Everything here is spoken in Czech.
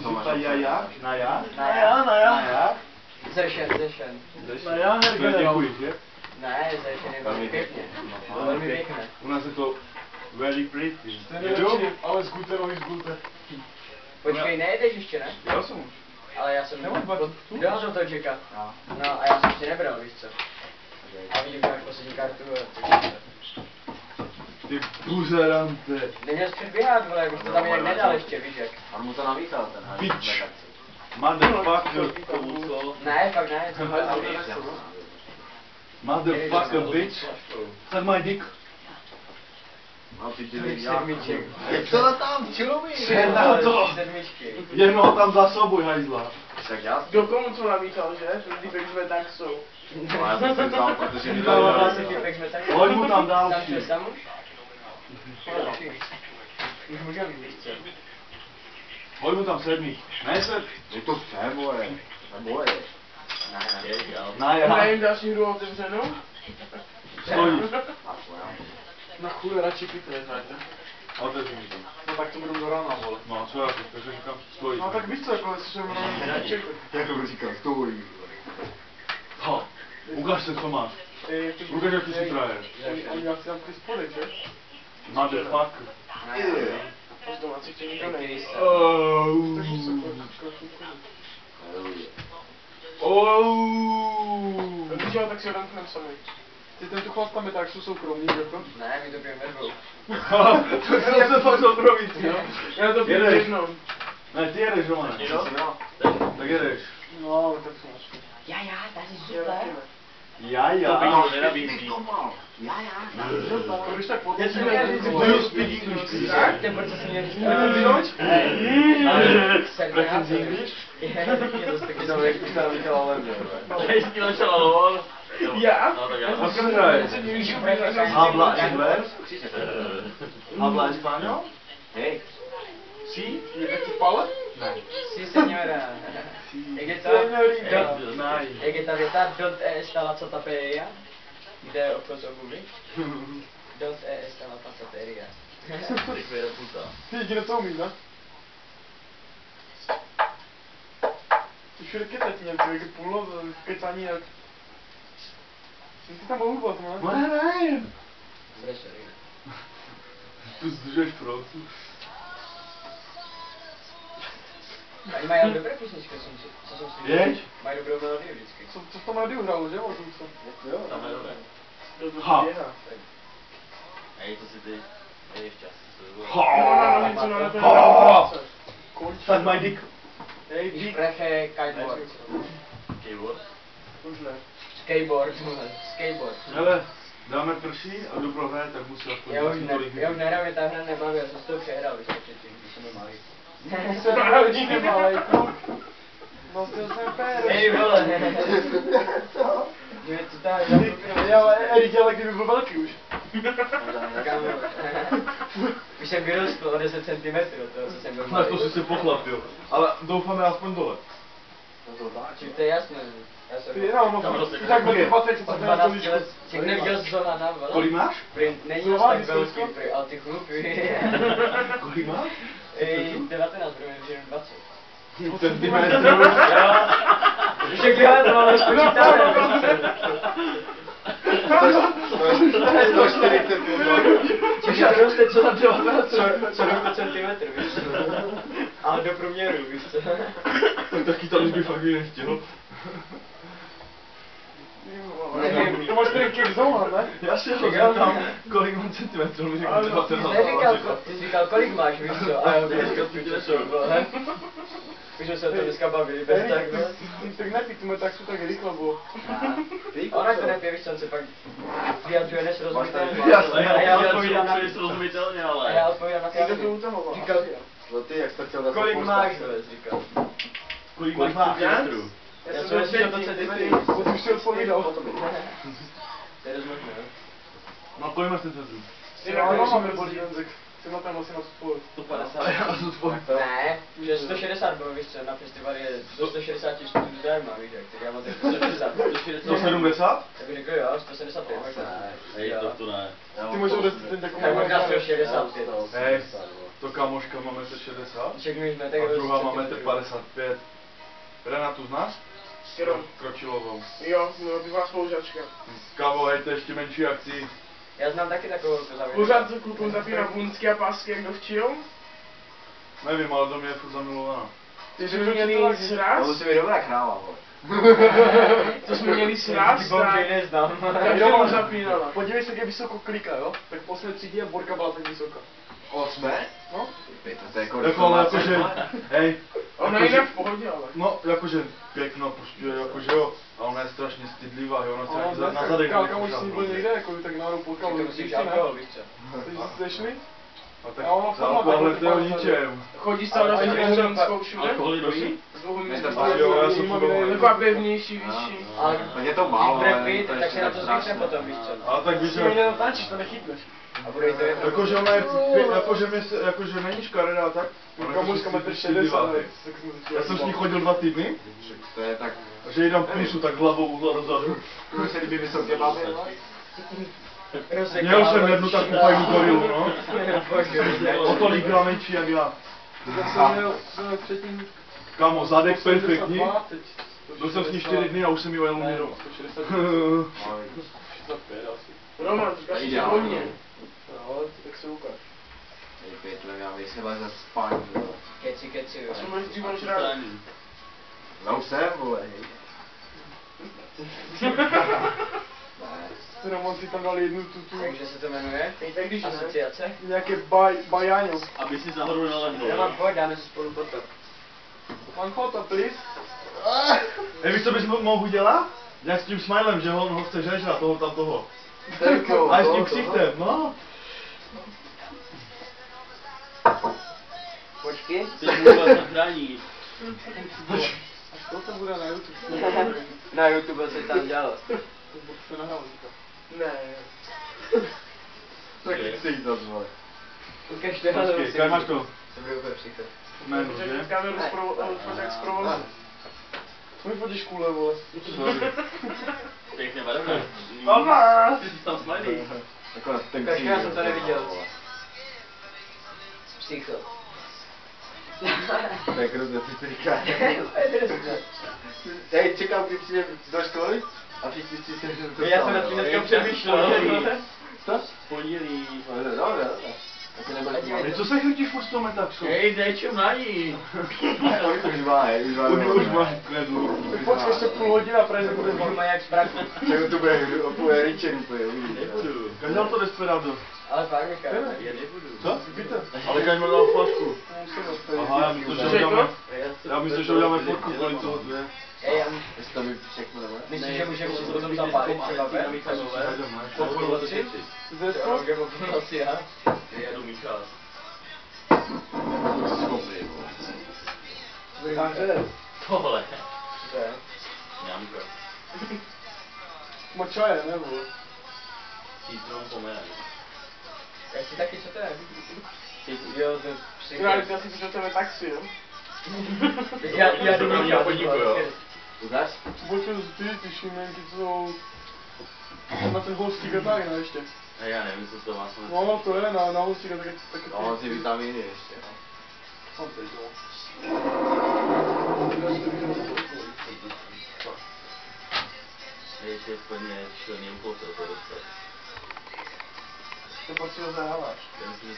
si zeptat jak? Na jak? Na jak? Zešen. Na jak, To je děkuji, že? Ne, zešen je velmi pěkně. Velmi pěkné. U nás je to very pretty. Jedu, ale z Guterovi. Počkej, nejedeš ještě, ne? Já jsem už. Ale já jsem... Nebo Kdo ho to čeká? No a já jsem ještě nebral, víš co? A vidím, že máš poslední kartu a Ty buzerante. neměl jsi předběhat, vole, už to tam jinak nedal ještě, víš jak? On mu to namíchal, ten hajzl. Bitch. Motherfucker. Ne, fakt ne. Motherfucker bitch. Suck my dick. Mám ty dělej Sedmiček. Jak to tam, čilumí? Sedmičky. Jen ho tam zasobuj, hajzla. Tak já Do komu co namítal, že? Týpek jsme tak jsou. no, já jsem si vzal, protože mi No, to vlastně týpek jsme tak... Hoď mu tam Tam další. šel, tam už? Už můžeme jít, víš co? Hoď mu tam sedmý. Ne se. Je to vše, moje. Moje. Na já. Nevím další hru otevřenou. Stojí. Na chuj radši pitne, znajte. Otevři mi to. No tak to budu do rána, vole. No co já teď, takže říkám, stojí. No tak víš co, jako jestli jsem Jak to říkám, stojí. Ha. Ukaž se, co máš. Ukaž, jak ty jsi frajer. Oni já si tam ty spodek, že? Motherfucker. Až domácí tě nikdo nejde. Oh. Takže Oh. Když jo, tak si ho damknem sami. Ty ten tu chlap tam je tak, jsou soukromí, jako? Ne, my to pijeme ve dvou. To se fakt soukromí, jo? Já to piju Jedeš. jednou. Ne, ty jedeš, Romane. Tak jedeš. No, ale tak jsem našel. Já, tady Já. Já. To když tak potom si Do you speak English, please? Tak, ten proč se mě říká? Preference English? Já? Co se hraje? Habla inglés? Habla español? Hej. Sí? Je tak ti pale? Sí, señora. Jak je ta věta, don't esta la cataperia? Kde o co mluví? Don't esta la cataperia. Ty jedině to umí, ne? Ty všude kecat Němci, jak je půl kecání jak... Ty tam mohl být, ne? Ne. Pressure. Tu zdržuješ Francu. Oni mají ale dobré písničky, co jsem si Jeď? Mají dobrou melodii vždycky. Co v tom rádiu hrálo, že? O tom co? Jo, tam je dobré. Ha. Hej, to si ty. Hej, včas. Ha. Něco na to Ha. Konč. Suck my dick. Hej, dík. Spreche, kiteboard. Keyboard. Už ne. Skateboard. Hele, dáme prší a kdo prohraje, tak musí aspoň Já už nehraju, ta hra nebaví, já jsem s tou přehrál, víš, předtím, když jsem byl malý. Jsem pravdí malej kluk. Nosil jsem péry. Hej, vole. Je to tak, Erik, ale kdyby byl velký už. Už jsem vyrostl o 10 cm od toho, co jsem byl Na malý. to si se pochlapil. Ale doufáme aspoň dole. Čím to je jasné, já jsem... Ty no, tak byl 20 Od cm 12 let, jak neviděl jsi Zolana, vole? Kolik máš? Není Zolán, to tak víš, velký, kolik? ale ty chlupy. Kolik máš? 19, budeme mít jenom 20. Centimetrů. Už jak já to máme spočítané. To je 40 Čiže to roste co na 19, co na centimetr, víš co? Ale do průměru, víš co? Taky tam už by fakt nechtěl. To máš ten kek Zolan, ne? Já si ho zeptám, kolik mám centimetrů, mi řekl 19. Ty jsi říkal, kolik máš, víš co? A já bych říkal, už jsme se o tom dneska bavili, bez tak, no. Ty tak nepítíme, tak jsou tak rychle, bo. Ona to nepije, víš co, on se pak vyjadřuje nesrozumitelně. Jasně, A já odpovídám na... srozumitelně, A ale. já odpovídám na Jde to to. utahoval. Říkal, No ty, jak jsi chtěl dát kolik máš, vole, říkal. Kolik máš? centimetrů? Já jsem myslel, že to centimetry. Ty už si odpovídal. To je dost možné, no. No kolik máš centimetrů? Ty máme bolí jazyk. Ty má tam asi na spolu. 150. Já jsem tvoj. Ne, že 160 bylo, víš co, na festivalu je do 160 studentů zdarma, víš jak, tak já mám tak 160. 170? Tak bych řekl jo, 175 možná. Hej, to ne. Ty můžeš odezít ten takový... Tak možná 165. Hej. to kamoška má 1,60 m. Však my jsme tak A druhá má rozčetli. 1,55 m. Renatu znáš? Kterou? Kročilovou. Jo, no, bývá spolužačka. Kámo, hej, to je ještě menší jak ty. Já znám taky takovou zavědět. Pořád se klukům zapínám bundské a pásky jak dovčil. Nevím, ale do mě je furt zamilovaná. Ty jsme měli sraz, musí být dobrá kráva, vole. to jsme měli sraz, Ty bombky neznám. tak to zapínala. Podívej se, jak vysoko kliká, jo? Tak v 8. třídě a Borka byla tak vysoká. 8? No. To je jako Jako, ale jakože, hej, Ona je jinak v pohodě, ale. no, jakože pěkno pušťuje, jakože jo. A ona je strašně stydlivá, jo, ona se A taky na zadek Kálka už nekouká s ní byl hrozně. někde, jako tak náhodou potkal, To ale musíš příště ne. alkohol, víš co? Jste šli? A tak A ona za fakt má alkoholem takový to je o pár ničem. Chodí stále na Ale Svěřenskou všude. Alkohol prosím? S dlouhou Ne, to místností. Jo, já jsem furt Taková pevnější, vyšší. Ale Tak je to málo, když ale bude pít, to je tak se na to strašné. zvykne potom, víš co? Ale tak víš, Ty mi že... nenatáčíš, to nechytneš. A bude jí to jedno. Jakože ona je, jakože není škaredá, tak? Ona je Kamuška prostě metr stydlivá, 60, ty. tak jsme Já jsem s ní chodil 2 týdny, To je tak... a že jí dám pusu tak hlavou uhle dozadu. To se líbí vysoké babě, vole. Měl jsem jednu takovou fajnu gorilu, no. Bože, O tolikrát menší jak já. Tak jsem měl předtím... Kámo, zadek perfektní. 82, teď Byl jsem s ní 4 dny a už jsem ji ojel Ne, doma. 165 asi. Roman, říkáš si Ideálně. hodně. No, tak se ukáž. Ej, pytle, já bych se vás za spání, vole. Keci, jo. A co máš dřív máš rád? Já už jsem, vole, hej. Roman si tam dal jednu tu Takže se to jmenuje? Tak když ne. Asociace? nějaké bajáňo. Aby si náhodou nelehnul. Já mám pojď, dáme si spolu foto. One photo, please. Hej, víš, co bys mohl udělat? Jak s tím smilem, že on ho chce žežrat, toho tam toho. Telko, A s tím ksichtem, no. Počkej. Teď mu vás zachrání. Až to bude na YouTube. Na YouTube se tam dělalo. To se nahrál, říká. Ne. Tak chci jít zase, vole. Ukaž to, Počkej, jak máš to? To bude úplně příklad. Jméno, Protože že? teď kameru fotek z provozu. Co mi fotíš kůle, vole? Sorry. Pěkně barevné. Mama! Ty jsi tam smiley. Akorát ten Ukaž, já jsem to neviděl. vole. Psycho. To je kruté, ty říkáš. Hej, čekám, když přijde do školy a všichni si se, že to Já jsem nad tím dneska přemýšlel. Co? Pondělí. Dobře, dobře. Tak nebude Hej, co se chytíš furt s tou metaxou? Hej, dej čumání. Už má, hej, už má. Už máš kredu. Tak počkej ještě půl hodina, protože bude Už má jak zbrak. Tak to bude ričen úplně, uvidíš. Nebudu. Kaž dal to desperado? Ale fakt, Michal. Já nebudu. Co? Víte? Ale kaž mi dal flašku. Musím Aha, já myslím, že Co řekl? uděláme, já myslím, že uděláme fotku, kolik toho tu je. Ej, Jestli to mi všechno nebo? myslíš, že můžeme si potom zapálit třeba ven? Po půlnoci? Zesko? Může po půlnoci, já? Já jdu Michal. Schopný, vole. Takže, Tohle. To je. Mňamka. má čaje, nebo? Citron pomeranč. Já si taky, co to je? Jo, to je psycho. Já si to tebe taxi, jo? Já jdu To mě Michal. podívej, jo. Uznáš? Počul ty šímenky, co jsou... Na ten holstík a tak, ne, ještě. A já nevím, co to má snad. No, to je, na holstík a taky No, on si vitamíny ještě, no. Sam teď, jo. Ještě je splně čelný úkol, co to dostat. To pak si ho zahráváš. Já myslím, že